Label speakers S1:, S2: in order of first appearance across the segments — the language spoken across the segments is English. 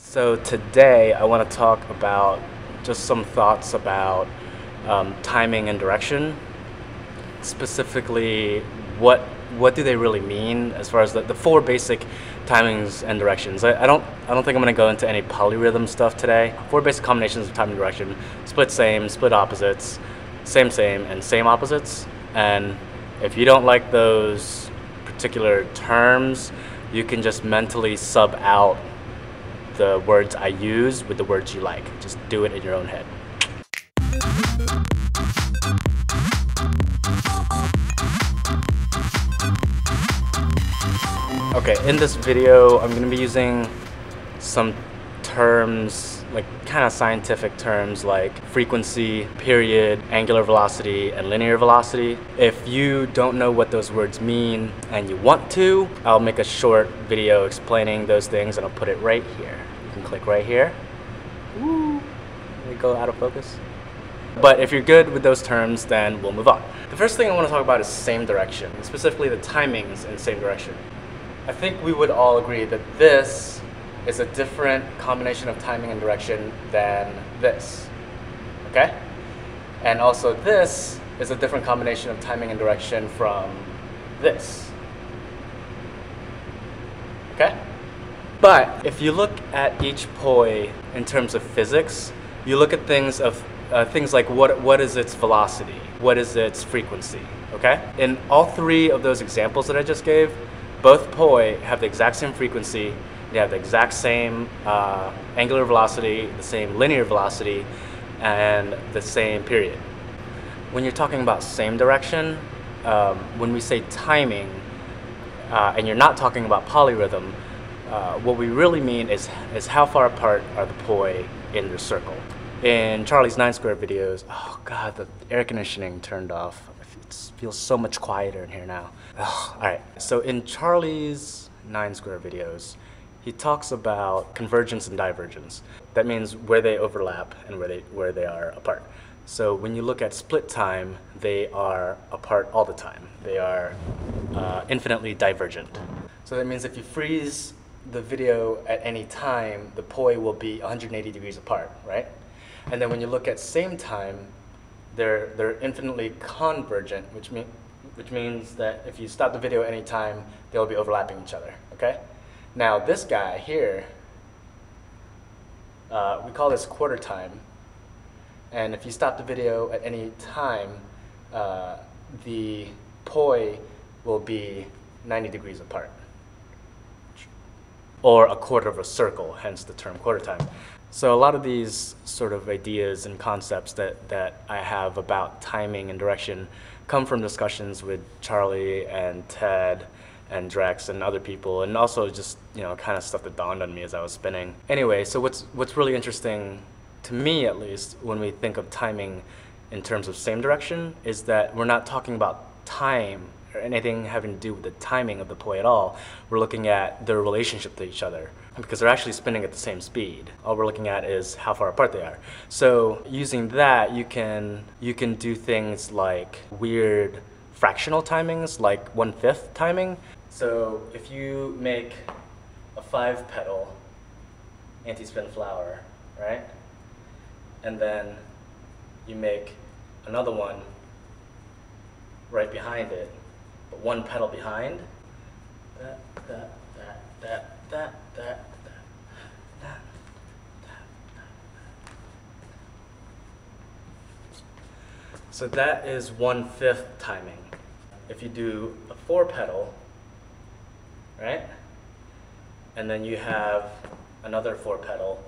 S1: So today I want to talk about just some thoughts about timing and direction. Specifically, what do they really mean as far as the four basic timings and directions? I don't think I'm going to go into any polyrhythm stuff today. Four basic combinations of time and direction: split same, split opposites, same same, and same opposites. And if you don't like those particular terms, you can just mentally sub out the words I use with the words you like. Just do it in your own head. Okay, in this video, I'm going to be using some terms, like kind of scientific terms like frequency, period, angular velocity, and linear velocity. If you don't know what those words mean and you want to, I'll make a short video explaining those things and I'll put it right here. You can click right here. Woo! Let me go out of focus. But if you're good with those terms, then we'll move on. The first thing I want to talk about is same direction, specifically the timings in same direction. I think we would all agree that this is a different combination of timing and direction than this, okay? And also this is a different combination of timing and direction from this, okay? But if you look at each poi in terms of physics, you look at things like what is its velocity, what is its frequency, okay? In all three of those examples that I just gave, both poi have the exact same frequency, they have the exact same angular velocity, the same linear velocity, and the same period. When you're talking about same direction, when we say timing, and you're not talking about polyrhythm, what we really mean is how far apart are the poi in the circle. In Charlie's 9 Square videos, oh god, the air conditioning turned off. It feels so much quieter in here now. Alright, so in Charlie's 9 Square videos, he talks about convergence and divergence. That means where they overlap and where they are apart. So when you look at split time, they are apart all the time. They are infinitely divergent. So that means if you freeze the video at any time, the poi will be 180 degrees apart, right? And then when you look at same time, they're infinitely convergent, which means that if you stop the video at any time, they'll be overlapping each other, okay? Now this guy here, we call this quarter time, and if you stop the video at any time, the poi will be 90 degrees apart, or a quarter of a circle, hence the term quarter time. So a lot of these sort of ideas and concepts that I have about timing and direction come from discussions with Charlie and Ted and Drex and other people, and also just, you know, kind of stuff that dawned on me as I was spinning. Anyway, so what's really interesting, to me at least, when we think of timing in terms of same direction, is that we're not talking about time or anything having to do with the timing of the poi at all. We're looking at their relationship to each other, because they're actually spinning at the same speed. All we're looking at is how far apart they are. So using that, you can do things like weird fractional timings, like 1/5 timing. So if you make a 5-petal anti-spin flower, right? And then you make another one right behind it, but 1 petal behind, that. So that is 1/5 timing. If you do a 4-petal, right? And then you have another 4-petal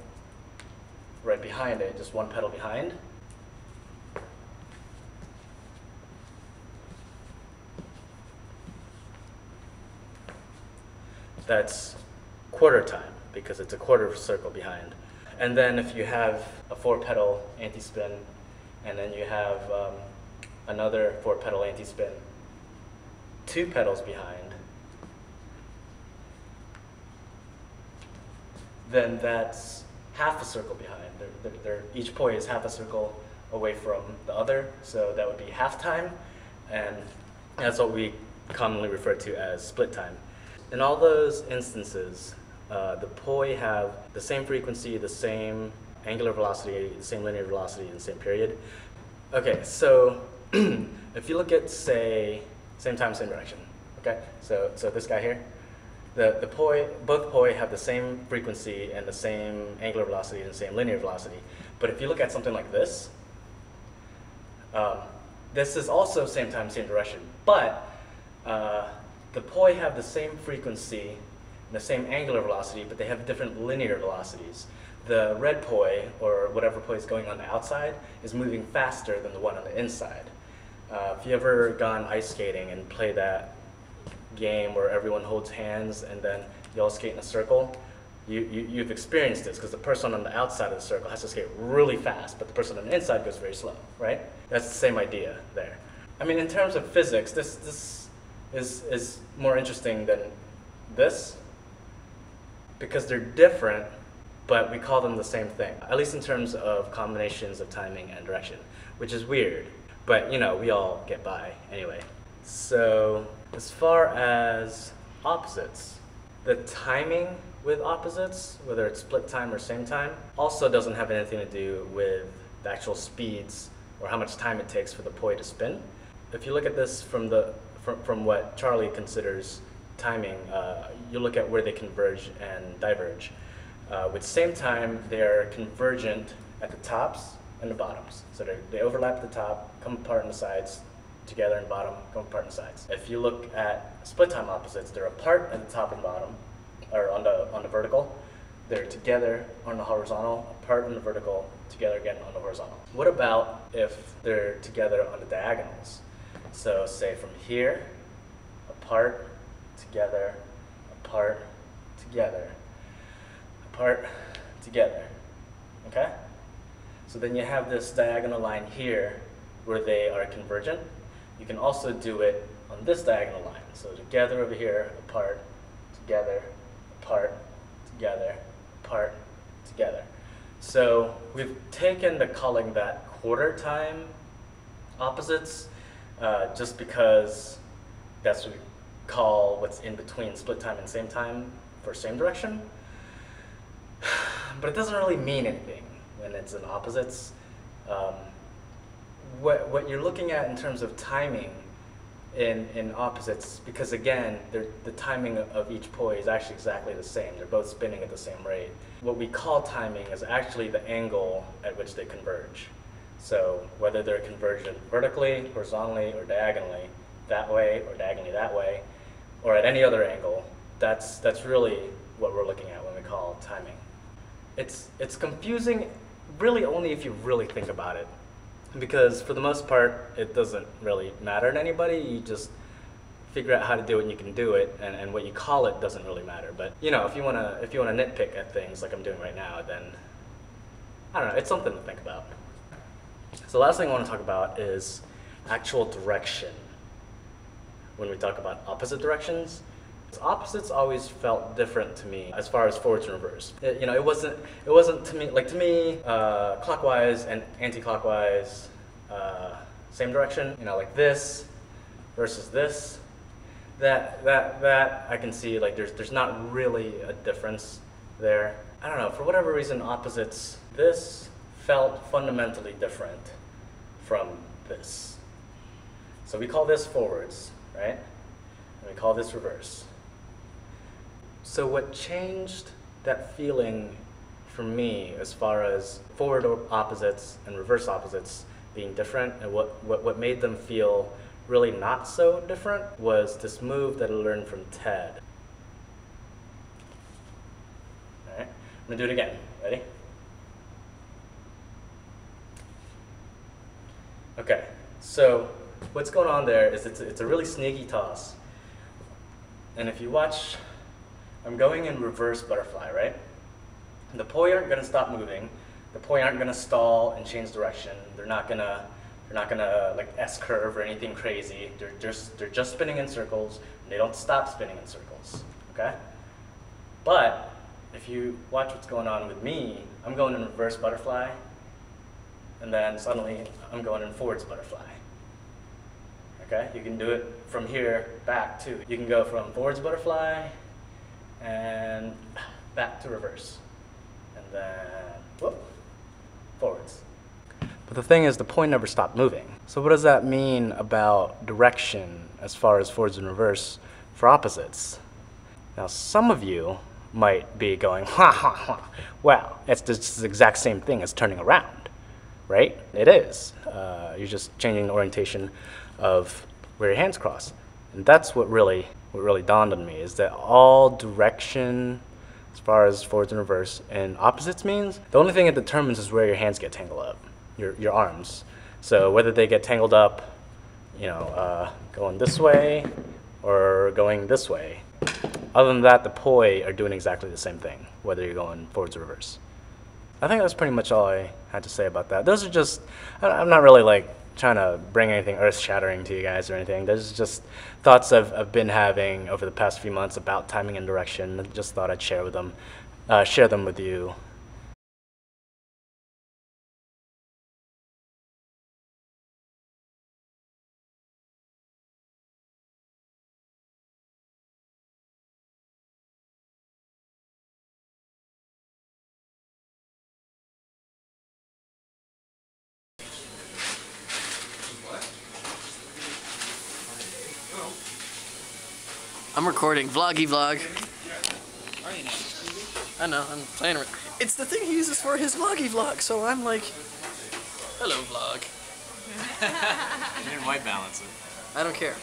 S1: right behind it, just 1 petal behind. That's quarter time, because it's a quarter of a circle behind. And then if you have a 4-petal anti-spin, and then you have another 4-petal anti-spin, 2 petals behind, then that's half a circle behind. Each poi is half a circle away from the other, so that would be half time, and that's what we commonly refer to as split time. In all those instances, The poi have the same frequency, the same angular velocity, the same linear velocity, and the same period. Okay, so if you look at, say, same time, same direction, okay? So this guy here, the poi, both poi have the same frequency and the same angular velocity and the same linear velocity. But if you look at something like this, this is also same time, same direction, but the poi have the same frequency and the same angular velocity, but they have different linear velocities. The red poi, or whatever poi is going on the outside, is moving faster than the one on the inside. If you ever gone ice skating and play that game where everyone holds hands and then you all skate in a circle, you've experienced this, because the person on the outside of the circle has to skate really fast, but the person on the inside goes very slow, right? That's the same idea there. I mean, in terms of physics, this is more interesting than this, because they're different, but we call them the same thing, at least in terms of combinations of timing and direction, which is weird, but you know, we all get by anyway. So as far as opposites, the timing with opposites, whether it's split time or same time, also doesn't have anything to do with the actual speeds or how much time it takes for the poi to spin. If you look at this from what Charlie considers timing, you look at where they converge and diverge. With same time, they're convergent at the tops and the bottoms. So they overlap at the top, come apart on the sides, together and bottom, come apart on the sides. If you look at split time opposites, they're apart at the top and bottom, or on the vertical. They're together on the horizontal, apart on the vertical, together again on the horizontal. What about if they're together on the diagonals? So say from here, apart, together, apart, together, apart, together, okay? So then you have this diagonal line here where they are convergent. You can also do it on this diagonal line. So together over here, apart, together, apart, together, apart, together. So we've taken to calling that quarter time opposites just because that's what we call what's in between split time and same time for same direction. But it doesn't really mean anything when it's in opposites. What you're looking at in terms of timing in opposites, because again, the timing of each poi is actually exactly the same. They're both spinning at the same rate. What we call timing is actually the angle at which they converge. So whether they're convergent vertically, horizontally, or diagonally that way, or diagonally that way, or at any other angle, that's really what we're looking at when we call timing. It's confusing really only if you really think about it, because for the most part it doesn't really matter to anybody. You just figure out how to do it and you can do it, and what you call it doesn't really matter. But you know, if you wanna nitpick at things like I'm doing right now, then I don't know, it's something to think about. So the last thing I want to talk about is actual direction. When we talk about opposite directions, opposites always felt different to me as far as forwards and reverse. It wasn't to me clockwise and anti-clockwise, same direction. Like this versus this. That I can see, like there's not really a difference there. I don't know, for whatever reason, opposites, this felt fundamentally different from this. So we call this forwards, right? And we call this reverse. So what changed that feeling for me as far as forward opposites and reverse opposites being different, and what made them feel really not so different, was this move that I learned from Ted. All right, I'm gonna do it again. Ready? Okay, so what's going on there is it's a really sneaky toss. And if you watch, I'm going in reverse butterfly, right? The poi aren't gonna stop moving. The poi aren't gonna stall and change direction. They're not gonna like S-curve or anything crazy. They're just spinning in circles, and they don't stop spinning in circles, okay? But if you watch what's going on with me, I'm going in reverse butterfly, and then suddenly I'm going in forwards butterfly. Okay, you can do it from here back too. You can go from forwards butterfly and back to reverse, and then whoop, forwards. But the thing is, the point never stopped moving. So what does that mean about direction as far as forwards and reverse for opposites? Now, some of you might be going, ha ha ha, well, it's just the exact same thing as turning around, right? It is. You're just changing the orientation of where your hands cross. And that's what really dawned on me, is that all direction as far as forwards and reverse and opposites means, the only thing it determines is where your hands get tangled up, your arms. So whether they get tangled up, going this way or going this way. Other than that, the poi are doing exactly the same thing, whether you're going forwards or reverse. I think that's pretty much all I had to say about that. Those are just, I'm not really like trying to bring anything earth-shattering to you guys or anything. Those are just thoughts I've been having over the past few months about timing and direction. Just thought I'd share them with you.
S2: I'm recording. Vloggy vlog. I know, I'm playing it. It's the thing he uses for his vloggy vlog, so I'm like, hello vlog.
S3: You didn't white balance it.
S2: I don't care.